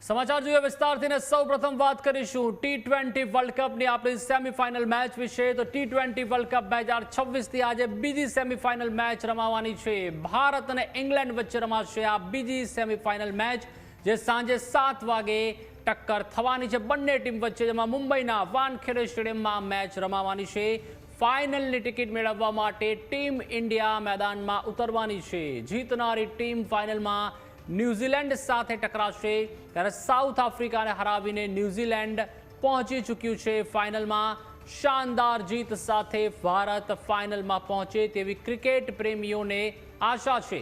સમાચાર જોઈએ વિસ્તારથી ને સૌપ્રથમ વાત કરીશું ટી20 વર્લ્ડ કપની આપણી સેમીફાઇનલ મેચ વિશે। તો ટી20 વર્લ્ડ કપ 2026 થી આજે બીજી સેમીફાઇનલ મેચ રમાવાની છે। ભારત અને ઇંગ્લેન્ડ વચ્ચે રમાશે આ બીજી સેમીફાઇનલ મેચ, જે સાંજે 7 વાગે ટક્કર થવાની છે બંને ટીમ વચ્ચે, જેમાં મુંબઈના વાનખેડે સ્ટેડિયમમાં મેચ રમાવાની છે। ફાઇનલની ટિકિટ મેળવવા માટે ટીમ ઇન્ડિયા મેદાનમાં ઉતરવાની છે। જીતનારી ટીમ ફાઇનલમાં ન્યૂઝીલેન્ડ સાથે ટકરાશે, ત્યારે સાઉથ આફ્રિકાને હરાવીને ન્યૂઝીલેન્ડ પહોંચી ચૂક્યું છે ફાઇનલમાં। શાનદાર જીત સાથે ભારત ફાઇનલમાં પહોંચે તેવી ક્રિકેટ પ્રેમીઓને આશા છે।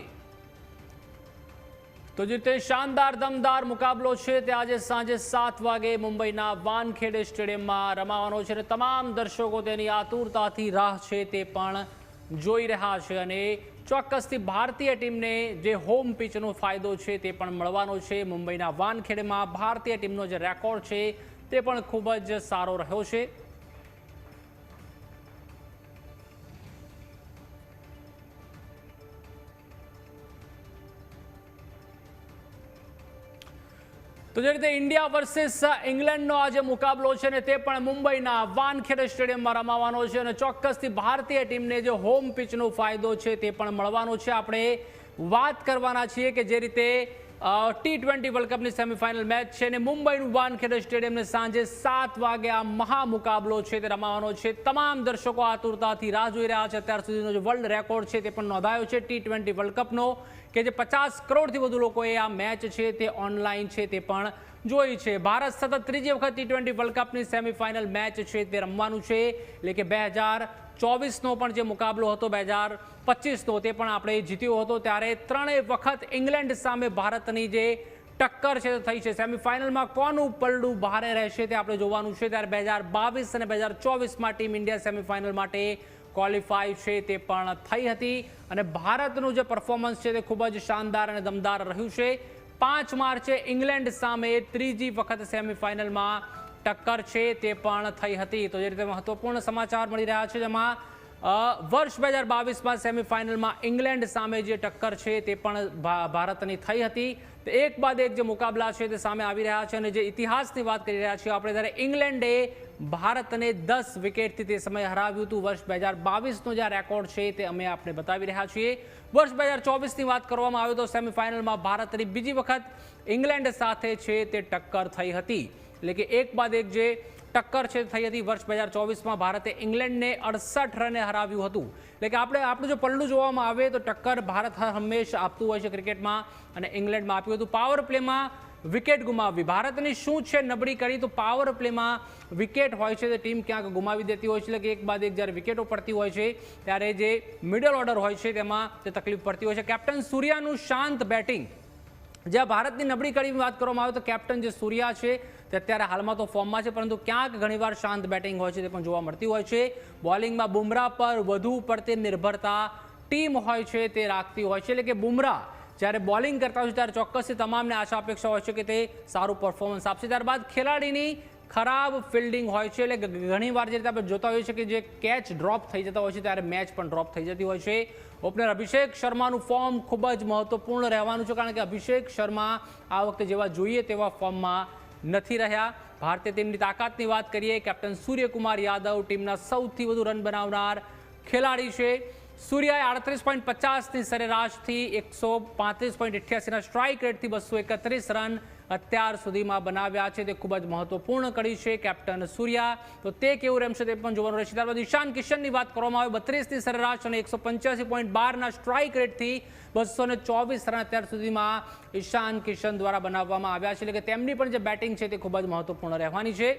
તો જે તે શાનદાર દમદાર મુકાબલો છે તે આજે સાંજે 7 વાગે મુંબઈના વાનખેડે સ્ટેડિયમમાં રમાવાનો છે અને તમામ દર્શકો તેની આતુરતાથી રાહ છે તે પણ જોઈ રહ્યા છે અને ચોક્કસથી ભારતીય ટીમને જે હોમ પિચનો ફાયદો છે તે પણ મળવાનો છે। મુંબઈના વાનખેડેમાં ભારતીય ટીમનો જે રેકોર્ડ છે તે પણ ખૂબ જ સારો રહ્યો છે। તો જે રીતે ઇન્ડિયા વર્સિસ ઇંગ્લેન્ડનો આજે મુકાબલો છે ને તે પણ મુંબઈના વાનખેડે સ્ટેડિયમમાં રમાવાનો છે અને ચોક્કસથી ભારતીય ટીમને જે હોમ પિચનો ફાયદો છે તે પણ મળવાનો છે। આપણે વાત કરવાના છીએ કે જે રીતે ટી20 વર્લ્ડ કપની સેમીફાઇનલ મેચ છે અને મુંબઈનું વાનખેડે સ્ટેડિયમને સાંજે 7 વાગે આ મહા મુકાબલો છે તે રમાવાનો છે। તમામ દર્શકો આતુરતાથી રાહ જોઈ રહ્યા છે। અત્યાર સુધીનો જે વર્લ્ડ રેકોર્ડ છે તે પણ નોંધાયો છે ટી20 વર્લ્ડ કપનો, કે જે 50 કરોડથી વધુ લોકોએ આ મેચ છે તે ઓનલાઈન છે તે પણ જોઈ છે। ભારત સતત ત્રીજી વખત ટી20 વર્લ્ડ કપની સેમીફાઇનલ મેચ છે તે રમવાનું છે, એટલે કે 2024નો પણ જે મુકાબલો હતો 2025નો તે પણ આપણે જીત્યો હતો, ત્યારે ત્રણેય વખત ઇંગ્લેન્ડ સામે ભારતની જે ટક્કર છે થઈ છે। સેમીફાઇનલમાં કોનું પલડું ભારે રહેશે તે આપણે જોવાનું છે। ત્યારે 2022 અને 2024માં ટીમ ઇન્ડિયા સેમીફાઇનલ માટે ક્વોલિફાય છે તે પણ થઈ હતી અને ભારતનું જે પરફોર્મન્સ છે તે ખૂબ જ શાનદાર અને દમદાર રહ્યું છે। 5 માર્ચે ઇંગ્લેન્ડ સામે ત્રીજી વખત સેમીફાઇનલમાં ટક્કર છે તે પણ થઈ હતી। તો જે રીતે મહત્વપૂર્ણ સમાચાર મળી રહ્યા છે, જેમાં વર્ષ 2022માં સેમીફાઇનલમાં ઇંગ્લેન્ડ સામે જે ટક્કર છે તે પણ ભારતની થઈ હતી। તો એક બાદ એક જે મુકાબલા છે તે સામે આવી રહ્યા છે અને જે ઇતિહાસની વાત કરી રહ્યા છીએ આપણે, ત્યારે ઇંગ્લેન્ડે ભારતને 10 વિકેટથી તે સમયે હરાવ્યું હતું। વર્ષ 2022નો જે રેકોર્ડ છે તે અમે આપણે બતાવી રહ્યા છીએ। વર્ષ 2024ની વાત કરવામાં આવે તો સેમીફાઇનલમાં ભારતની બીજી વખત ઇંગ્લેન્ડ સાથે છે તે ટક્કર થઈ હતી, એટલે કે એક બાદ એક જે ટક્કર છે થઈ હતી। વર્ષ 2024માં ભારતે ઇંગ્લેન્ડને 68 રને હરાવ્યું હતું, એટલે કે આપણું જો પલ્લું જોવામાં આવે તો ટક્કર ભારત હંમેશા આપતું હોય છે ક્રિકેટમાં, અને ઇંગ્લેન્ડમાં આપ્યું હતું। પાવર પ્લેમાં વિકેટ ગુમાવવી ભારતની શું છે નબળી કરી, તો પાવર પ્લેમાં વિકેટ હોય છે તે ટીમ ક્યાંક ગુમાવી દેતી હોય છે, એટલે કે એક બાદ એક જ્યારે વિકેટો પડતી હોય છે ત્યારે જે મિડલ ઓર્ડર હોય છે તેમાં તે તકલીફ પડતી હોય છે। કેપ્ટન સૂર્યાનું શાંત બેટિંગ, જ્યાં ભારતની નબળી કડીની વાત કરવામાં આવે તો કેપ્ટન જે સૂર્યા છે તે અત્યારે હાલમાં તો ફોર્મમાં છે, પરંતુ ક્યાંક ઘણીવાર શાંત બેટિંગ હોય છે તે પણ જોવા મળતી હોય છે। બોલિંગમાં બુમરાહ પર વધુ પડતી નિર્ભરતા ટીમ હોય છે તે રાખતી હોય છે, એટલે કે બુમરાહ જ્યારે બોલિંગ કરતા હોય છે ત્યારે ચોક્કસથી તમામને આશા અપેક્ષા હોય છે કે તે સારું પરફોર્મન્સ આપશે। ત્યારબાદ ખેલાડીની ખરાબ ફિલ્ડિંગ હોય છે, એટલે ઘણીવાર જે રીતે આપણે જોતા હોઈએ છીએ કે જે કેચ ડ્રોપ થઈ જતા હોય છે ત્યારે મેચ પણ ડ્રોપ થઈ જતી હોય છે। ઓપનર અભિષેક શર્માનું ફોર્મ ખૂબ જ મહત્વપૂર્ણ રહેવાનું છે, કારણ કે અભિષેક શર્મા આ વખતે જેવા જોઈએ તેવા ફોર્મમાં નથી રહ્યા। ભારતીય ટીમની તાકાતની વાત કરીએ, કેપ્ટન સૂર્યકુમાર યાદવ ટીમના સૌથી વધુ રન બનાવનાર ખેલાડી છે। સૂર્યાએ 38.50ની સરેરાશથી 135.88ના સ્ટ્રાઇક રેટથી 231 રન અત્યાર સુધીમાં બનાવ્યા છે, તે ખૂબ જ મહત્વપૂર્ણ કડી છે કેપ્ટન સૂર્યા। તો તે કેવું રમશે તે પણ જોવાનું રહેશે। ત્યારબાદ ઈશાન કિશનની વાત કરવામાં આવે 32ની સરેરાશ અને 185.12ના સ્ટ્રાઇક રેટથી 224 રન અત્યાર સુધીમાં ઈશાન કિશન દ્વારા બનાવવામાં આવ્યા છે, એટલે કે તેમની પણ જે બેટિંગ છે તે ખૂબ જ મહત્વપૂર્ણ રહેવાની છે।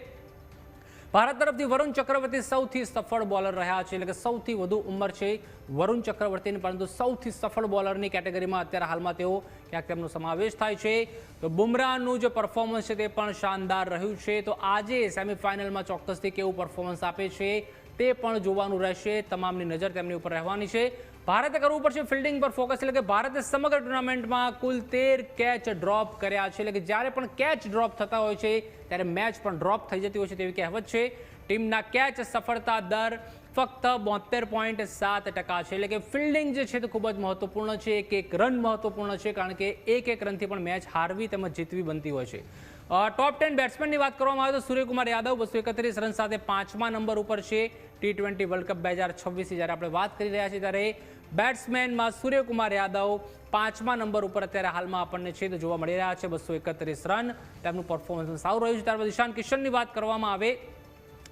ભારત તરફથી વરુણ ચક્રવર્તી સૌથી સફળ બોલર રહ્યા છે, એટલે કે સૌથી વધુ ઉંમર છે વરુણ ચક્રવર્તીની, પરંતુ સૌથી સફળ બોલરની કેટેગરીમાં અત્યારે હાલમાં તેઓ ક્યાંક તેમનો સમાવેશ થાય છે। તો બુમરાહનું જે પરફોર્મન્સ છે તે પણ શાનદાર રહ્યું છે। તો આજે સેમીફાઇનલમાં ચોક્કસથી કેવું પરફોર્મન્સ આપે છે તે પણ જોવાનું રહેશે, તમામની નજર તેમની ઉપર રહેવાની છે। ભારતે કરવું પડશે ફિલ્ડિંગ પર ફોકસ, એટલે કે ભારતે સમગ્ર ટુર્નામેન્ટમાં કુલ 13 કેચ ડ્રોપ કર્યા છે, એટલે કે જ્યારે પણ કેચ ડ્રોપ થતા હોય છે ત્યારે મેચ પણ ડ્રોપ થઈ જતી હોય છે તેવી કહેવત છે। ટીમના કેચ સફળતા દર ફક્ત 72.7% છે, એટલે કે ફિલ્ડિંગ જે છે તે ખૂબ જ મહત્વપૂર્ણ છે. એક રન મહત્વપૂર્ણ છે, કારણ કે એક રનથી પણ મેચ હારવી તેમજ જીતવી બનતી હોય છે. ટોપ 10 બેટ્સમેનની વાત કરવામાં આવે તો સૂર્યકુમાર યાદવ 231 રન સાથે 5મા નંબર ઉપર છે T20 વર્લ્ડ કપ 2026 જ્યારે આપણે વાત કરી રહ્યા છીએ ત્યારે બેટ્સમેનમાં સૂર્યકુમાર યાદવ 5મા નંબર ઉપર અત્યારે હાલમાં આપણને છે તો જોવા મળી રહ્યા છે. 231 રન, તેમનું પરફોર્મન્સ સારું રહ્યું છે. ત્યારબાદ ઈશાન કિશનની વાત કરવામાં આવે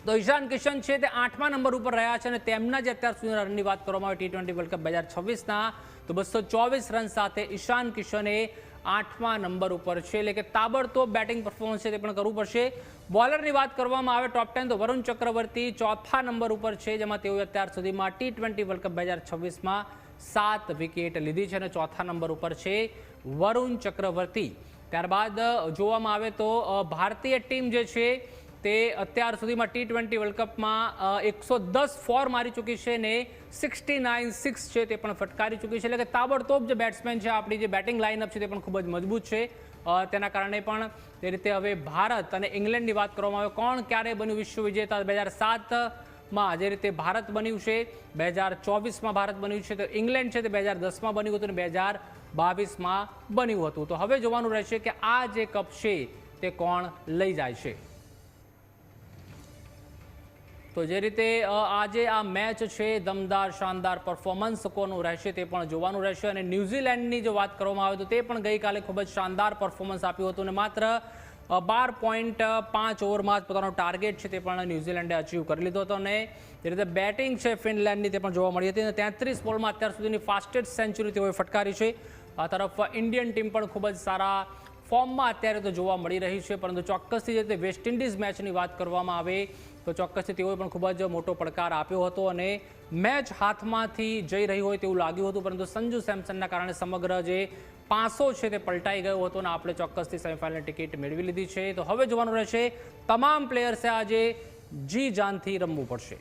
તો ઈશાન કિશન છે તે 8મા નંબર ઉપર રહ્યા છે અને તેમના જે અત્યાર સુધીના રનની વાત કરવામાં આવે T20 વર્લ્ડ કપ 2026ના તો 224 રન સાથે ઈશાન કિશને 8મા નંબર ઉપર છે, એટલે કે તાબડતોબ બેટિંગ પરફોર્મન્સ છે તે પણ કરવું પડશે. બોલરની વાત કરવામાં આવે ટોપ 10 તો વરુણ ચક્રવર્તી 4થા નંબર ઉપર છે, જેમાં તેઓએ અત્યાર સુધીમાં T20 વર્લ્ડ કપ 2026માં 7 વિકેટ લીધી છે અને 4થા નંબર ઉપર છે વરુણ ચક્રવર્તી. ત્યારબાદ જોવામાં આવે તો ભારતીય ટીમ જે છે તે અત્યાર સુધીમાં T20 વર્લ્ડ કપમાં 110 ફોર મારી ચૂકી છે ને 69 સિક્સ છે તે પણ ફટકારી ચૂકી છે, એટલે કે તાબડતોબ જે બેટ્સમેન છે આપણી જે બેટિંગ લાઇનઅપ છે તે પણ ખૂબ જ મજબૂત છે. તેના કારણે પણ તે રીતે હવે ભારત અને ઇંગ્લેન્ડની વાત કરવામાં આવે કોણ ક્યારે બન્યું વિશ્વ વિજેતા 2007માં જે રીતે ભારત બન્યું છે, 2024માં ભારત બન્યું છે, તો ઇંગ્લેન્ડ છે તે 2010માં બન્યું હતું અને 2022માં બન્યું હતું. તો હવે જોવાનું રહેશે કે આ જે કપ છે તે કોણ લઈ જાય છે. તો જે રીતે આજે આ મેચ છે દમદાર શાનદાર પરફોર્મન્સ કોનું રહેશે તે પણ જોવાનું રહેશે. અને ન્યૂઝીલેન્ડની જો વાત કરવામાં આવે તો તે પણ ગઈકાલે ખૂબ જ શાનદાર પરફોર્મન્સ આપ્યું હતું અને માત્ર 12.5 ઓવરમાં જ પોતાનો ટાર્ગેટ છે તે પણ ન્યૂઝીલેન્ડે અચીવ કરી લીધો હતો. અને જે રીતે બેટિંગ છે ફિનલેન્ડની તે પણ જોવા મળી હતી અને 33 બોલમાં અત્યાર સુધીની ફાસ્ટેસ્ટ સેન્ચુરી તેઓએ ફટકારી છે. આ તરફ ઇન્ડિયન ટીમ પણ ખૂબ જ સારા ફોર્મમાં અત્યારે તો જોવા મળી રહી છે, પરંતુ ચોક્કસથી જે વેસ્ટ ઇન્ડિઝ મેચની વાત કરવામાં આવે તો ચોક્કસથી તેઓએ પણ ખૂબ જ મોટો પડકાર આપ્યો હતો અને મેચ હાથમાંથી જઈ રહી હોય તેવું લાગ્યું હતું, પરંતુ સંજુ સેમસનના કારણે સમગ્ર જે પાસો છે તે પલટાઈ ગયો હતો અને આપણે ચોક્કસથી સેમીફાઇનલ ટિકિટ મેળવી લીધી છે. તો હવે જોવાનું રહેશે તમામ પ્લેયર્સે આજે જી જાનથી રમવું પડશે.